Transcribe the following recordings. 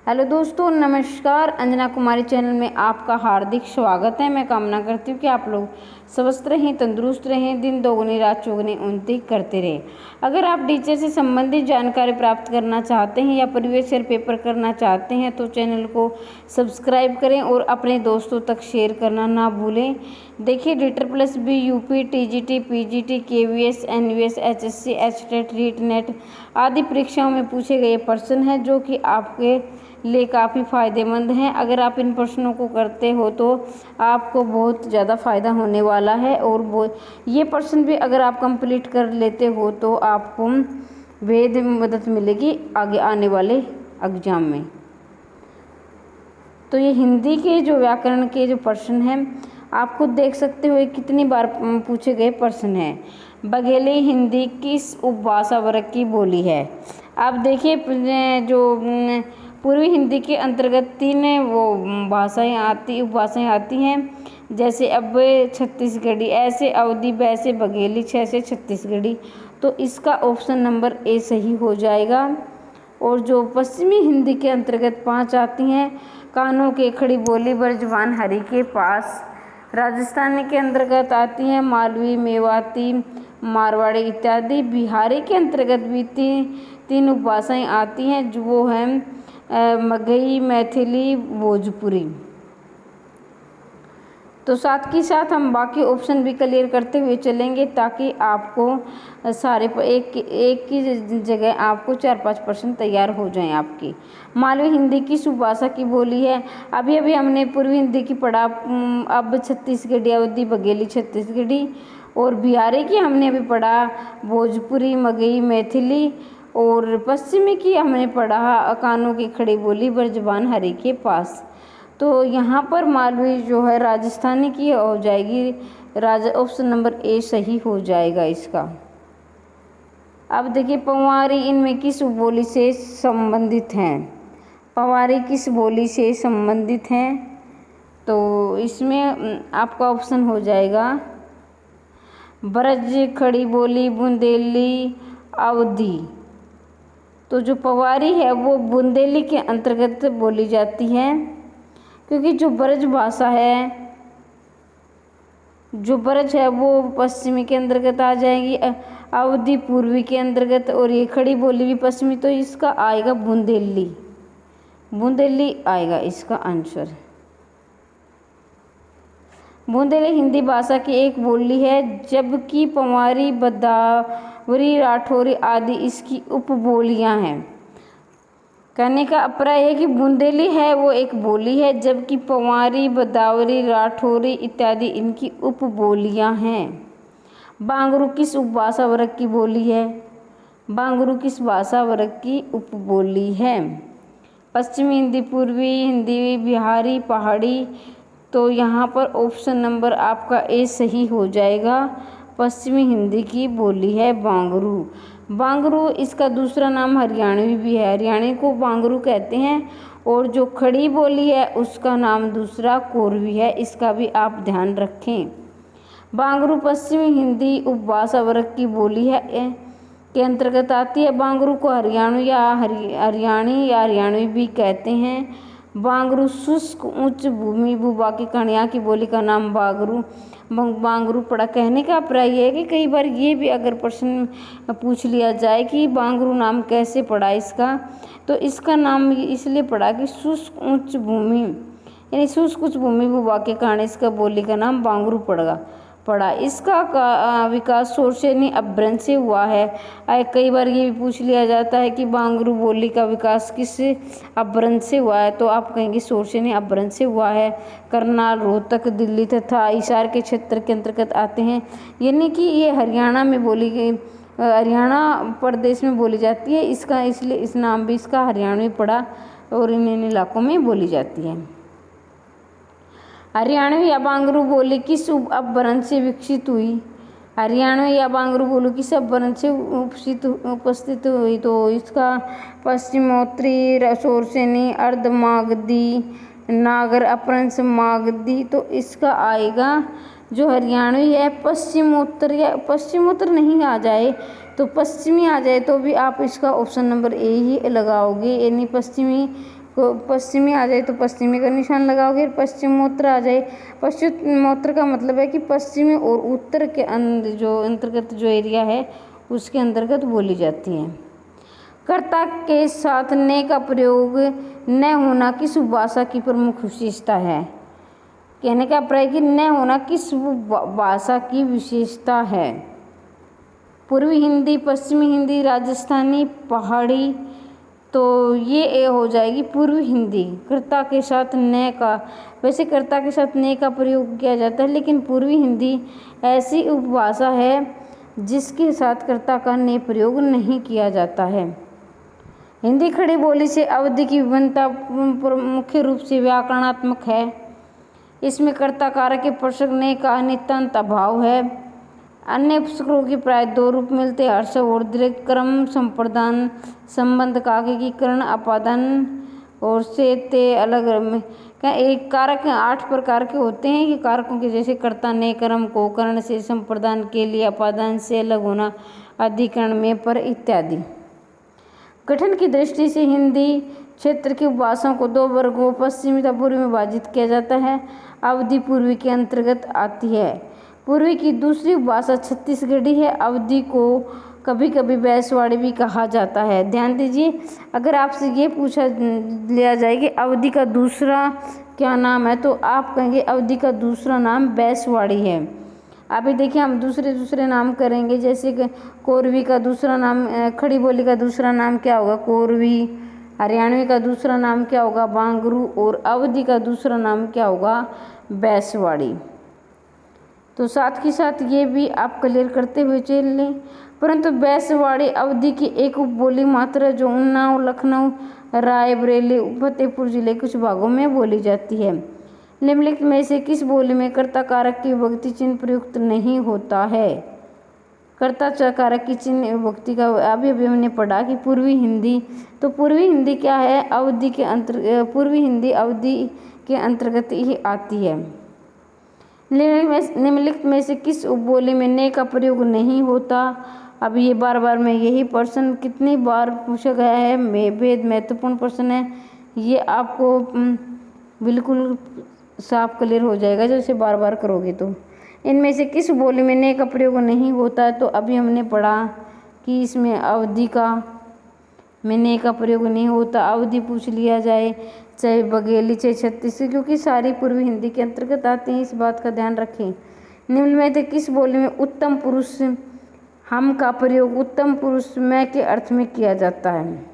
Hello दोस्तों, नमस्कार। अंजना कुमारी channel में आपका हार्दिक स्वागत है। मैं कामना करती हूँ कि आप लोग स्वस्थ रहें, तंदुरुस्त रहें, दिन दोगुनी रात चौगुनी उन्नति करते रहें। अगर आप टीचर से संबंधित जानकारी प्राप्त करना चाहते हैं या प्रीवियस ईयर पेपर करना चाहते हैं तो चैनल को सब्सक्राइब करें और अपने दोस्तों तक शेयर करना ना भूलें। देखिए, DEET+B, UP, TGT, PGT, KVS, NVS, HSC, HTET, REET, NET आदि परीक्षाओं में पूछे गए प्रश्न हैं जो कि आपके लिए काफ़ी फ़ायदेमंद हैं। अगर आप इन प्रश्नों को करते हो तो आपको बहुत ज़्यादा फ़ायदा होने वाला है और वो ये प्रश्न भी अगर आप कंप्लीट कर लेते हो तो आपको बेहद मदद मिलेगी आगे आने वाले एग्ज़ाम में। तो ये हिंदी के जो व्याकरण के जो प्रश्न हैं आप खुद देख सकते हो कितनी बार पूछे गए प्रश्न हैं। बघेली हिंदी किस उपभाषा वर्ग की बोली है? आप देखिए, जो पूर्वी हिंदी के अंतर्गत 3 वो उपभाषाएं आती हैं, जैसे अब छत्तीसगढ़ी, ऐसे अवधी, वैसे बघेली, से छत्तीसगढ़ी। तो इसका ऑप्शन नंबर ए सही हो जाएगा। और जो पश्चिमी हिंदी के अंतर्गत 5 आती हैं, कानों के खड़ी बोली, ब्रजवान हरि के पास। राजस्थानी के अंतर्गत आती हैं मालवी, मेवाती, मारवाड़ी इत्यादि। बिहारी के अंतर्गत भी तीन उपभाषाएं आती हैं, जो वो हैं मगही, मैथिली, भोजपुरी। तो साथ ही साथ हम बाकी ऑप्शन भी क्लियर करते हुए चलेंगे ताकि आपको सारे एक की जगह आपको 4-5 प्रश्न तैयार हो जाएं आपकी। मालवी हिंदी किस उपभाषा की बोली है? अभी हमने पूर्वी हिंदी की पढ़ा। अब छत्तीसगढ़ी, अवधी, बघेली, छत्तीसगढ़ी। और बिहारी की हमने अभी पढ़ा भोजपुरी, मगही, मैथिली। और पश्चिमी की हमने पढ़ा कानों की खड़ी बोली, ब्रजवान हरि के पास। तो यहाँ पर मालवी जो है राजस्थानी की हो जाएगी। ऑप्शन नंबर ए सही हो जाएगा इसका। अब देखिए, पंवारी इनमें किस बोली से संबंधित हैं? पंवारी किस बोली से संबंधित हैं? तो इसमें आपका ऑप्शन हो जाएगा ब्रज, खड़ी बोली, बुंदेली, अवधी। तो जो पंवारी है वो बुंदेली के अंतर्गत बोली जाती है, क्योंकि जो ब्रज भाषा है, जो ब्रज है वो पश्चिमी के अंतर्गत आ जाएगी, अवधी पूर्वी के अंतर्गत, और ये खड़ी बोली भी पश्चिमी। तो इसका आएगा बुंदेली। बुंदेली आएगा इसका आंसर। बुंदेली हिंदी भाषा की एक बोली है, जबकि पंवारी, बदावरी, राठौरी आदि इसकी उपबोलियां हैं। कहने का अभिप्राय है कि बुंदेली है वो एक बोली है, जबकि पंवारी, बदावरी, राठौरी इत्यादि इनकी उपबोलियां हैं। बांगरू किस उपभाषा वर्ग की बोली है? बांगरू किस भाषा वर्ग की उपबोली है? पश्चिमी हिंदी, पूर्वी हिंदी, बिहारी, पहाड़ी। तो यहाँ पर ऑप्शन नंबर आपका ए सही हो जाएगा। पश्चिमी हिंदी की बोली है बांगरू। बांगरू इसका दूसरा नाम हरियाणवी भी है, हरियाणी को बांगरू कहते हैं। और जो खड़ी बोली है उसका नाम दूसरा कोरवी है, इसका भी आप ध्यान रखें। बांगरू पश्चिमी हिंदी उपभाषा वर्ग की बोली है के अंतर्गत आती है। बांगरू को हरियाणवी या हरियाणवी भी कहते हैं। बांगरू शुष्क उच्च भूमि भूभाग की कहानियाँ की बोली का नाम बांगरू पड़ा। कहने का अभिप्राय है कि कई बार ये भी अगर प्रश्न पूछ लिया जाए कि बांगरू नाम कैसे पड़ा इसका, तो इसका नाम इसलिए पड़ा कि शुष्क उच्च भूमि, यानी शुष्क उच्च भूमि भूभाग के कारण इसका बोली का नाम बांगरू पड़ा। इसका विकास शोरसेनी अपभ्रंश से हुआ है। कई बार ये भी पूछ लिया जाता है कि बांगरू बोली का विकास किस अपभ्रंश से हुआ है, तो आप कहेंगे शोरसेनी अपभ्रंश से हुआ है। करनाल, रोहतक, दिल्ली तथा हिसार के क्षेत्र के अंतर्गत आते हैं, यानी कि ये हरियाणा में बोली गई, हरियाणा प्रदेश में बोली जाती है। इसका इसलिए इस नाम भी इसका हरियाणवी पड़ा और इन इलाकों में बोली जाती है। हरियाणवी या बांगरू बोली किस अपभ्रंश से विकसित हुई? हरियाणवी या बांगरू बोली किस अपभ्रंश से उपस्थित हुई? तो इसका पश्चिमोत्तरी शोरसेनी, अर्धमागधी, नागर अपभ्रंश, मागधी। तो इसका आएगा जो हरियाणवी है पश्चिमोत्तर, या पश्चिमोत्तर नहीं आ जाए तो पश्चिमी आ जाए तो भी आप इसका ऑप्शन नंबर ए ही लगाओगे, यानी पश्चिमी पश्चिमी आ जाए तो पश्चिमी का निशान लगाओगे। पश्चिमोत्तर आ जाए, पश्चिमोत्तर का मतलब है कि पश्चिमी और उत्तर के जो अंतर्गत जो एरिया है उसके अंतर्गत बोली जाती है। कर्ता के साथ ने का प्रयोग न होना किस उपभाषा की प्रमुख विशेषता है? कहने का अभिप्राय कि न होना किस भाषा की विशेषता है? पूर्वी हिंदी, पश्चिमी हिंदी, राजस्थानी, पहाड़ी। तो ये हो जाएगी पूर्वी हिंदी। कर्ता के साथ न का, वैसे कर्ता के साथ न का प्रयोग किया जाता है, लेकिन पूर्वी हिंदी ऐसी उपभाषा है जिसके साथ कर्ता का न प्रयोग नहीं किया जाता है। हिंदी खड़ी बोली से अवधि की विभिन्नता मुख्य रूप से व्याकरणात्मक है। इसमें कर्ता कारक के प्रसंग ने का नितांत अभाव है। अन्य पुस्तकों के प्राय दो रूप मिलते हैं, हर्ष और दीर्घ, क्रम, संप्रदान, संबंध, काकीकरण, अपादान और से ते अलग एक कारक 8 प्रकार के होते हैं कि कारकों के जैसे कर्ता ने, कर्म को, करण से, संप्रदान के लिए, अपादान से अलग होना, अधिकरण में, पर इत्यादि। गठन की दृष्टि से हिंदी क्षेत्र की उपभाषाओं को 2 वर्गों पश्चिमी तथा पूर्वी में विभाजित किया जाता है। अवधि पूर्वी के अंतर्गत आती है। पूर्वी की दूसरी उपभाषा छत्तीसगढ़ी है। अवधि को कभी कभी बैसवाड़ी भी कहा जाता है। ध्यान दीजिए, अगर आपसे ये पूछा लिया जाए कि अवधि का दूसरा क्या नाम है, तो आप कहेंगे अवधि का दूसरा नाम बैसवाड़ी है। अभी देखिए हम दूसरे नाम करेंगे, जैसे कि कोरवी का दूसरा नाम, खड़ी बोली का दूसरा नाम क्या होगा? कोरवी। हरियाणवी का दूसरा नाम क्या होगा? बांगरू। और अवधि का दूसरा नाम क्या होगा? बैसवाड़ी। तो साथ ही साथ ये भी आप क्लियर करते हुए चल लें। परंतु बैसवाड़ी अवधि की एक उपबोली मात्र है जो उन्नाव, लखनऊ, रायबरेली, फतेहपुर जिले के कुछ भागों में बोली जाती है। निम्नलिखित में से किस बोली में कर्ता कारक की विभक्ति चिन्ह प्रयुक्त नहीं होता है? कर्ता कारक की चिन्ह विभक्ति का अभी हमने पढ़ा कि पूर्वी हिंदी। तो पूर्वी हिंदी क्या है? अवधि के पूर्वी हिंदी अवधि के अंतर्गत ही आती है। निम्नलिखित में से किस उपबोली में ने का प्रयोग नहीं होता? अब ये बार मैं यही प्रश्न कितनी बार पूछा गया है, बेहद महत्वपूर्ण प्रश्न है। ये आपको बिल्कुल साफ क्लियर हो जाएगा जब इसे बार करोगे तो। इनमें से किस बोली में ने का प्रयोग नहीं होता है? तो अभी हमने पढ़ा कि इसमें अवधि का में ने का प्रयोग नहीं होता। अवधि पूछ लिया जाए, चाहे बघेली, चाहे छत्तीसगढ़ी, क्योंकि सारी पूर्वी हिंदी के अंतर्गत आती हैं, इस बात का ध्यान रखें। निम्न में से किस बोली में उत्तम पुरुष हम का प्रयोग उत्तम पुरुष में के अर्थ में किया जाता है?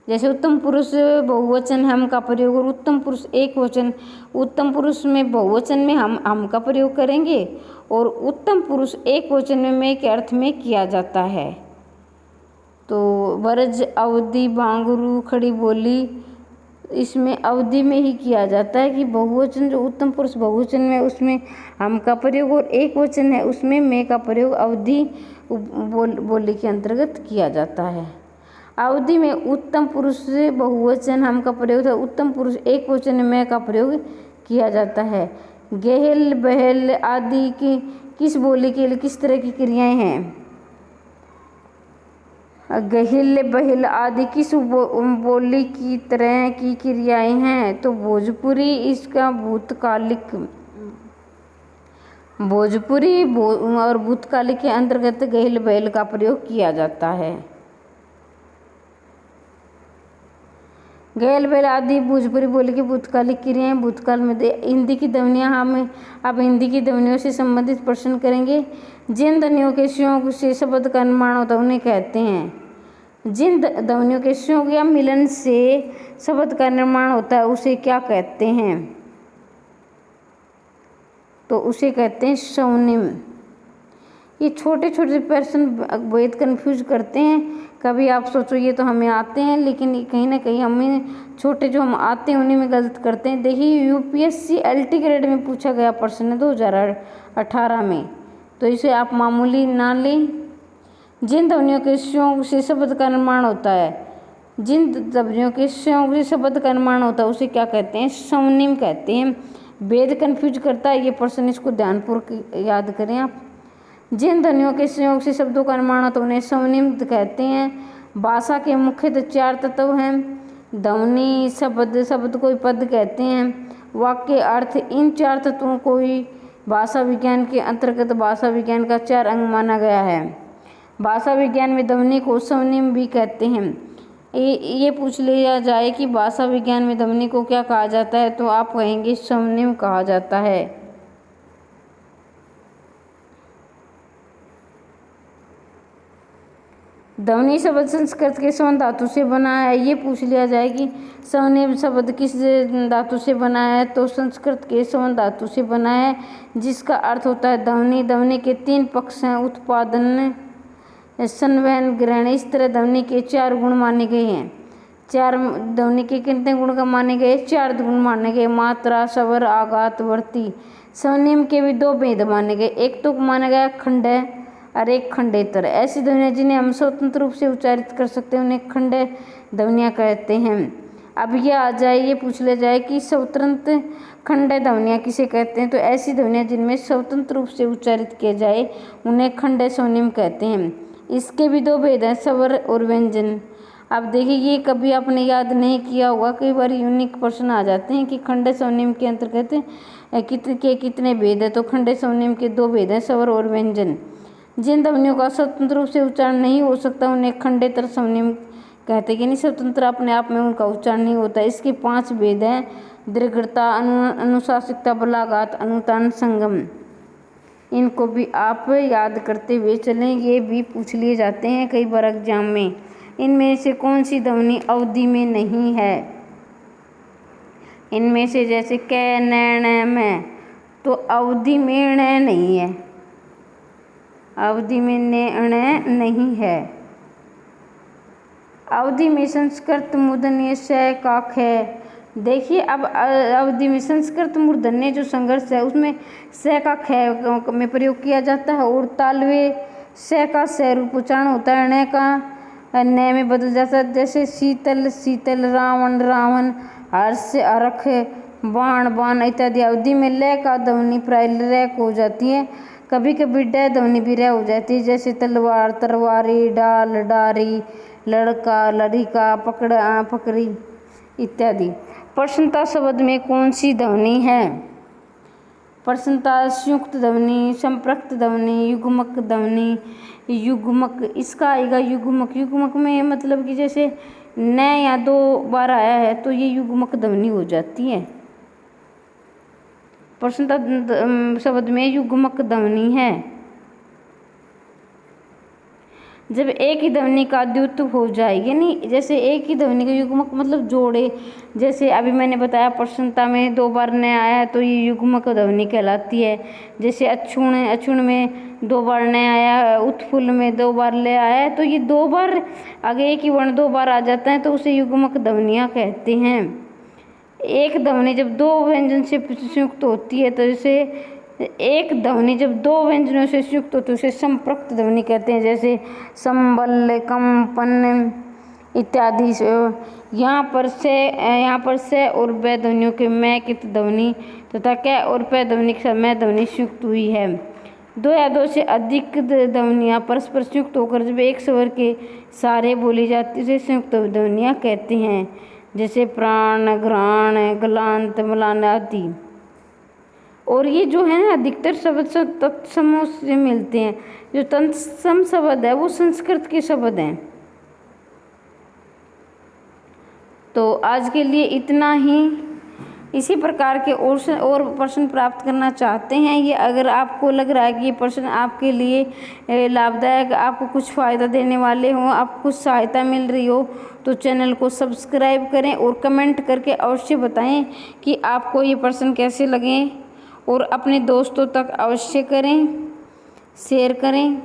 जैसे उत्तम पुरुष बहुवचन हम का प्रयोग और उत्तम पुरुष एक वचन। उत्तम पुरुष में बहुवचन में हम का प्रयोग करेंगे और उत्तम पुरुष एक वचन में के अर्थ में किया जाता है। तो वर्ज, अवधि, बांगरू, खड़ी बोली, इसमें अवधि में ही किया जाता है कि बहुवचन जो उत्तम पुरुष बहुवचन में उसमें हम का प्रयोग और एक वचन है उसमें में का प्रयोग अवधि बोली के अंतर्गत किया जाता है। अवधि में उत्तम पुरुष बहुवचन हम का प्रयोग था, उत्तम पुरुष एक वचन में का प्रयोग किया जाता है। गहल, बहल आदि की किस बोली के लिए किस तरह की क्रियाएं हैं? गहिल, बहिल आदि किस बोली की तरह की क्रियाएं हैं? तो भोजपुरी इसका भूतकालिक, भोजपुरी और भूतकालिक के अंतर्गत गहिल बहिल का प्रयोग किया जाता है। गहल बहल आदि भोजपुरी बोली की भूतकालिक क्रियाएं। भूतकाल में हिंदी की ध्वनियाँ हम अब हिंदी की ध्वनियों से संबंधित प्रश्न करेंगे। जिन ध्वनियों के स्वयों से शब्द का निर्माण होता है उन्हें कहते हैं। जिन ध्वनियों के स्वयों या मिलन से शब्द का निर्माण होता है उसे क्या कहते हैं? तो उसे कहते हैं स्वनिम। ये छोटे छोटे प्रश्न बहुत कन्फ्यूज करते हैं। कभी आप सोचो ये तो हमें आते हैं, लेकिन कहीं ना कहीं हमें छोटे जो हम आते हैं उन्हीं में गलत करते हैं। देखिए यूपीएससी एलटी ग्रेड में पूछा गया प्रश्न है 2018 में, तो इसे आप मामूली ना लें। जिन ध्वनियों के स्वयों से शब्द का निर्माण होता है, जिन ध्वनियों के स्वयों से शब्द का निर्माण होता है उसे क्या कहते हैं? स्वनिम कहते हैं। वेद कन्फ्यूज करता है ये प्रश्न, इसको ध्यानपूर्वक याद करें आप। जिन ध्वनियों के संयोग से शब्दों का निर्माण होता है उन्हें स्वनिम कहते हैं। भाषा के मुख्यतः 4 तत्व हैं। ध्वनि, शब्द को पद कहते हैं। वाक्य अर्थ, इन 4 तत्वों को ही भाषा विज्ञान के अंतर्गत भाषा विज्ञान का 4 अंग माना गया है। भाषा विज्ञान में ध्वनि को स्वनिम भी कहते हैं। ये पूछ लिया जाए कि भाषा विज्ञान में ध्वनि को क्या कहा जाता है, तो आप कहेंगे स्वनिम कहा जाता है। ध्वनि शब्द संस्कृत के स्वन धातु से बना है। ये पूछ लिया जाए कि स्वनिम शब्द किस धातु से बना है, तो संस्कृत के स्वन धातु से बना है, जिसका अर्थ होता है ध्वनि। ध्वनि के 3 पक्ष हैं, उत्पादन, संवहन, ग्रहण। इस तरह ध्वनि के 4 गुण माने गए हैं। ध्वनि के कितने गुण का माने गए? 4 गुण माने गए, मात्रा, स्वर, आघात, वर्ती। स्वनिम के भी 2 भेद माने गए, एक तो माना गया खंड और एक खंडेतर। ऐसी ध्वनियाँ जिन्हें हम स्वतंत्र रूप से उच्चारित कर सकते हैं उन्हें खंड ध्वनियाँ कहते हैं। अब ये पूछ लिया जाए कि स्वतंत्र खंड ध्वनियाँ किसे कहते हैं, तो ऐसी ध्वनियाँ जिनमें स्वतंत्र रूप से उच्चारित किया जाए उन्हें खंड स्वनिम कहते हैं। इसके भी 2 भेद हैं, स्वर और व्यंजन। अब देखिए, ये कभी आपने याद नहीं किया होगा, कई बार यूनिक प्रश्न आ जाते हैं कि खंड स्वनिम के अंतर्गत कितने भेद है, तो खंड स्वनिम के 2 भेद हैं, स्वर और व्यंजन। जिन ध्वनियों का स्वतंत्र रूप से उच्चारण नहीं हो सकता उन्हें खंडेतर स्वनिम कहते हैं, कि नहीं स्वतंत्र अपने आप में उनका उच्चारण नहीं होता। इसके 5 भेद हैं, दीर्घता, अनुशासिकता, बलाघात, अनुतान, संगम। इनको भी आप याद करते हुए चलें, ये भी पूछ लिए जाते हैं कई बार एग्जाम में। इनमें से कौन सी ध्वनि अवधि में नहीं है? इनमें से जैसे कै, न, में, तो अवधि में ण नहीं है, अवधि में न नहीं है। अवधि में संस्कृत मूर्धन्य स का ख। देखिए, अब अवधि में संस्कृत मूर्धन्य जो संघर्ष है उसमें स का ख में प्रयोग किया जाता है, और तालवे स का स रूप उच्चारण होता है, न का न में बदल जाता है। जैसे शीतल, शीतल, रावण, रावण, हर्ष, हरख, बाण, बाण इत्यादि। अवधि में ल का ध्वनि प्राय र को हो जाती है, कभी कभी ड ध्वनि भी र हो जाती है। जैसे तलवार, तरवारी, डाल, डारी, लड़का, लड़िका, पकड़ा, पकड़ी इत्यादि। प्रश्नता शब्द में कौन सी ध्वनि है? प्रश्नता संयुक्त ध्वनि, संपृक्त ध्वनि, युग्मक ध्वनि। युग्मक, इसका आएगा युग्मक। युग्मक में मतलब कि जैसे न या 2 बार आया है तो ये युग्मक ध्वनि हो जाती है। प्रश्नता शब्द में युग्मक ध्वनि है जब एक ही ध्वनि का द्वित्व हो जाए, यानी जैसे एक ही ध्वनि का युग्मक मतलब जोड़े। जैसे अभी मैंने बताया प्रश्नता में 2 बार न आया है तो ये युग्मक ध्वनि कहलाती है। जैसे अक्षुण, अक्षुण में 2 बार न आया है, उत्फुल्ल में 2 बार ले आया है, तो ये 2 बार आगे एक ही वर्ण 2 बार आ जाता है तो उसे युग्मक ध्वनियाँ कहते हैं। एक ध्वनि जब 2 व्यंजन से संयुक्त होती है, तो जैसे एक ध्वनि जब 2 व्यंजनों से संयुक्त होती है उसे संपृक्त ध्वनि कहते हैं। जैसे संबल, कंपन इत्यादि। यहाँ पर से और ब ध्वनियों के मैं कित ध्वनि तथा क और प ध्वनि के मैं ध्वनि संयुक्त हुई है। 2 या 2 से अधिक ध्वनियाँ परस्पर संयुक्त होकर जब एक स्वर के सारे बोली जाती है उसे संयुक्त ध्वनियाँ कहते हैं। जैसे प्राण, घ्राण, गलांत, मलान आदि। और ये जो है ना अधिकतर शब्द तत्समों से मिलते हैं। जो तत्सम शब्द है वो संस्कृत के शब्द हैं। तो आज के लिए इतना ही। इसी प्रकार के और प्रश्न प्राप्त करना चाहते हैं ये, अगर आपको लग रहा है कि ये प्रश्न आपके लिए लाभदायक, आपको कुछ फ़ायदा देने वाले हों, आपको कुछ सहायता मिल रही हो, तो चैनल को सब्सक्राइब करें और कमेंट करके अवश्य बताएं कि आपको ये प्रश्न कैसे लगे, और अपने दोस्तों तक अवश्य करें, शेयर करें।